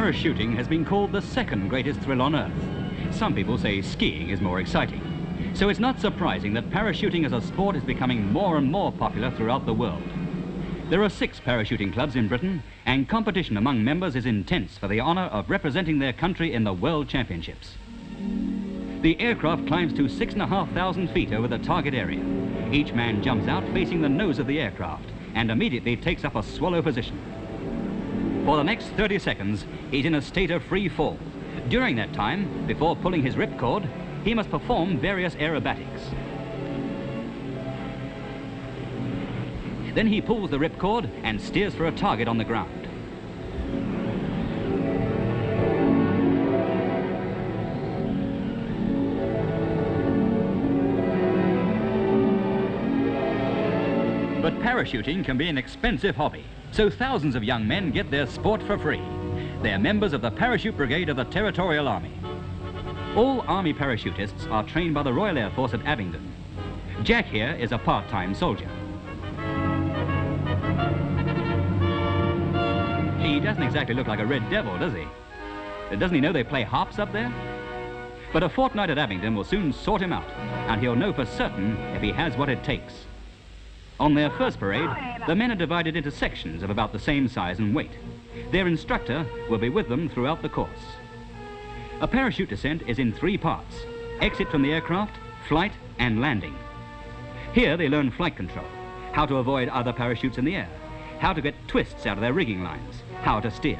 Parachuting has been called the second greatest thrill on Earth. Some people say skiing is more exciting. So it's not surprising that parachuting as a sport is becoming more and more popular throughout the world. There are 6 parachuting clubs in Britain, and competition among members is intense for the honor of representing their country in the World Championships. The aircraft climbs to 6,500 feet over the target area. Each man jumps out facing the nose of the aircraft and immediately takes up a swallow position. For the next 30 seconds, he's in a state of free fall. During that time, before pulling his ripcord, he must perform various aerobatics. Then he pulls the ripcord and steers for a target on the ground. But parachuting can be an expensive hobby, so thousands of young men get their sport for free. They're members of the Parachute Brigade of the Territorial Army. All Army parachutists are trained by the Royal Air Force at Abingdon. Jack here is a part-time soldier. He doesn't exactly look like a red devil, does he? Doesn't he know they play harps up there? But a fortnight at Abingdon will soon sort him out, and he'll know for certain if he has what it takes. On their first parade, the men are divided into sections of about the same size and weight. Their instructor will be with them throughout the course. A parachute descent is in 3 parts: exit from the aircraft, flight, and landing. Here they learn flight control, how to avoid other parachutes in the air, how to get twists out of their rigging lines, how to steer.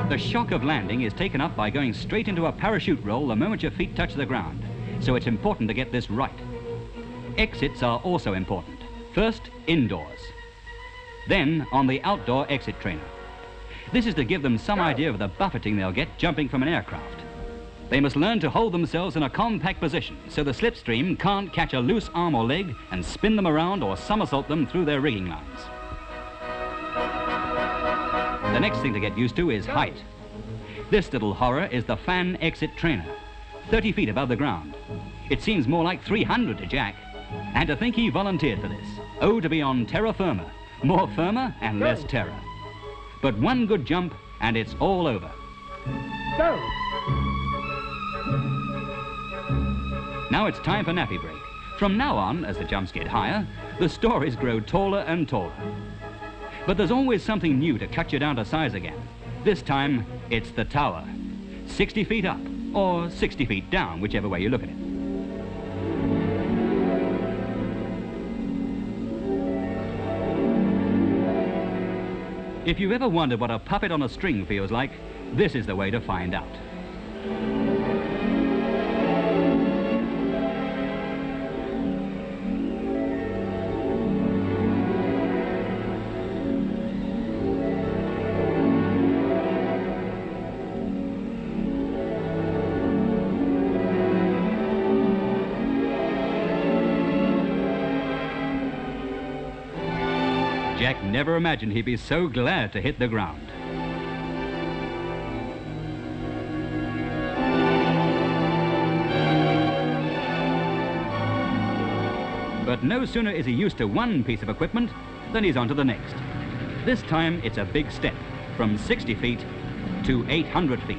The shock of landing is taken up by going straight into a parachute roll the moment your feet touch the ground, so it's important to get this right. Exits are also important. First, indoors. Then, on the outdoor exit trainer. This is to give them some idea of the buffeting they'll get jumping from an aircraft. They must learn to hold themselves in a compact position so the slipstream can't catch a loose arm or leg and spin them around or somersault them through their rigging lines. The next thing to get used to is height. This little horror is the fan exit trainer, 30 feet above the ground. It seems more like 300 to Jack. And to think he volunteered for this. Oh, to be on terra firma. More firmer and less terror. But one good jump and it's all over. Go! Now it's time for nappy break. From now on, as the jumps get higher, the stories grow taller and taller. But there's always something new to cut you down to size again. This time, it's the tower. 60 feet up, or 60 feet down, whichever way you look at it. If you've ever wondered what a puppet on a string feels like, this is the way to find out. Jack never imagined he'd be so glad to hit the ground. But no sooner is he used to one piece of equipment than he's on to the next. This time it's a big step, from 60 feet to 800 feet.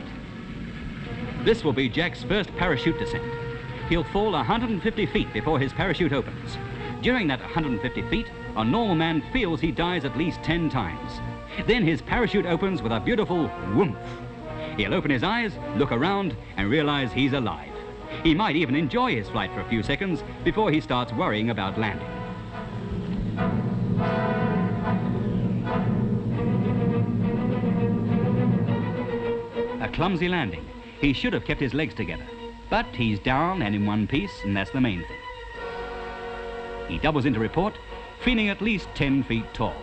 This will be Jack's first parachute descent. He'll fall 150 feet before his parachute opens. During that 150 feet, a normal man feels he dies at least 10 times. Then his parachute opens with a beautiful whoomph. He'll open his eyes, look around, and realize he's alive. He might even enjoy his flight for a few seconds before he starts worrying about landing. A clumsy landing. He should have kept his legs together, but he's down and in one piece, and that's the main thing. He doubles into report, feeling at least 10 feet tall.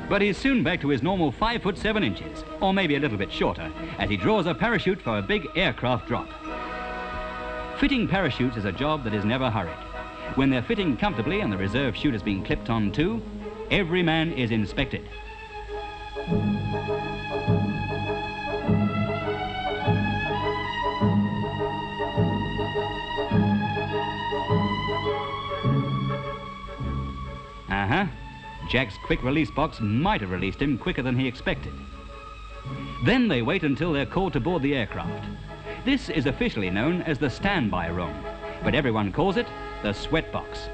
But he's soon back to his normal 5 foot 7 inches, or maybe a little bit shorter, as he draws a parachute for a big aircraft drop. Fitting parachutes is a job that is never hurried. When they're fitting comfortably and the reserve chute has been clipped on too, every man is inspected. Jack's quick release box might have released him quicker than he expected. Then they wait until they're called to board the aircraft. This is officially known as the standby room, but everyone calls it the sweat box.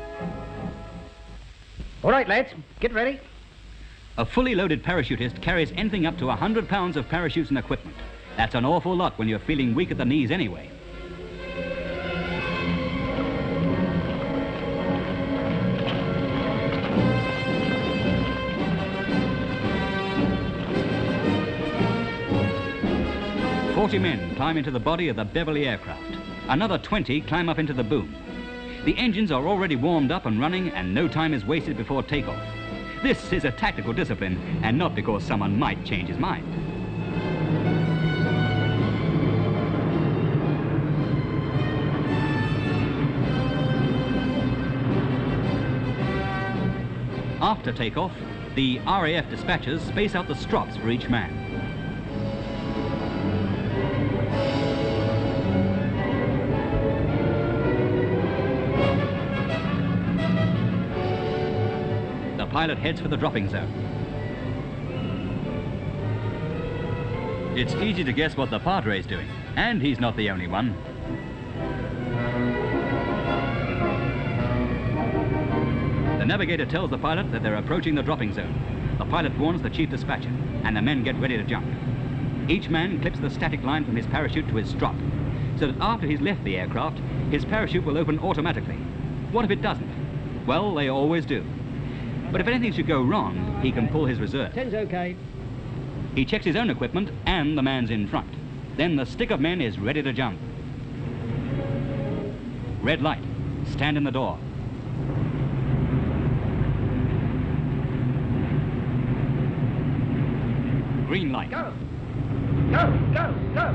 All right, lads, get ready. A fully loaded parachutist carries anything up to 100 pounds of parachutes and equipment. That's an awful lot when you're feeling weak at the knees anyway. "40 men climb into the body of the Beverly aircraft. Another 20 climb up into the boom. The engines are already warmed up and running, and no time is wasted before takeoff. This is a tactical discipline, and not because someone might change his mind. After takeoff, the RAF dispatchers space out the strops for each man. The pilot heads for the dropping zone. It's easy to guess what the Padre's doing, and he's not the only one. The navigator tells the pilot that they're approaching the dropping zone. The pilot warns the chief dispatcher, and the men get ready to jump. Each man clips the static line from his parachute to his strop, so that after he's left the aircraft, his parachute will open automatically. What if it doesn't? Well, they always do. But if anything should go wrong, he can pull his reserve. 10's okay. He checks his own equipment and the man's in front. Then the stick of men is ready to jump. Red light. Stand in the door. Green light. Go! Go, go, go!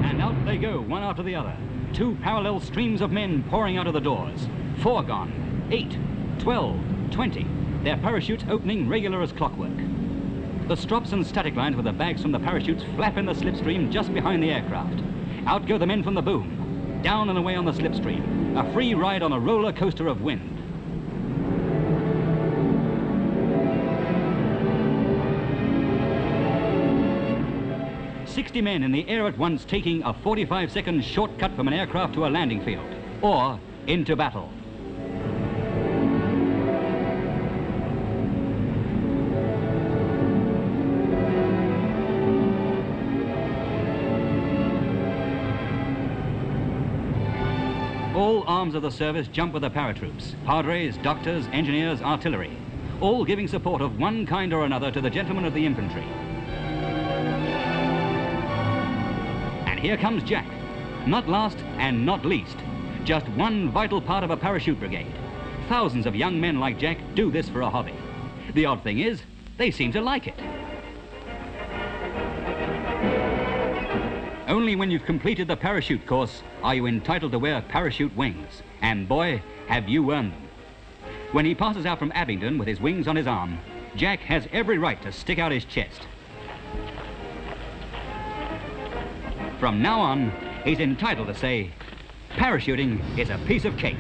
And out they go, one after the other. 2 parallel streams of men pouring out of the doors. 4 gone. 8, 12, 20. Their parachutes opening regular as clockwork. The strops and static lines with the bags from the parachutes flap in the slipstream just behind the aircraft. Out go the men from the boom. Down and away on the slipstream. A free ride on a roller coaster of wind. "60 men in the air at once, taking a 45-second shortcut from an aircraft to a landing field, or into battle." All arms of the service jump with the paratroops: Padres, doctors, engineers, artillery, all giving support of one kind or another to the gentlemen of the infantry. And here comes Jack, not last and not least, just one vital part of a parachute brigade. Thousands of young men like Jack do this for a hobby. The odd thing is, they seem to like it. Only when you've completed the parachute course are you entitled to wear parachute wings. And boy, have you earned them. When he passes out from Abingdon with his wings on his arm, Jack has every right to stick out his chest. From now on, he's entitled to say, "Parachuting is a piece of cake."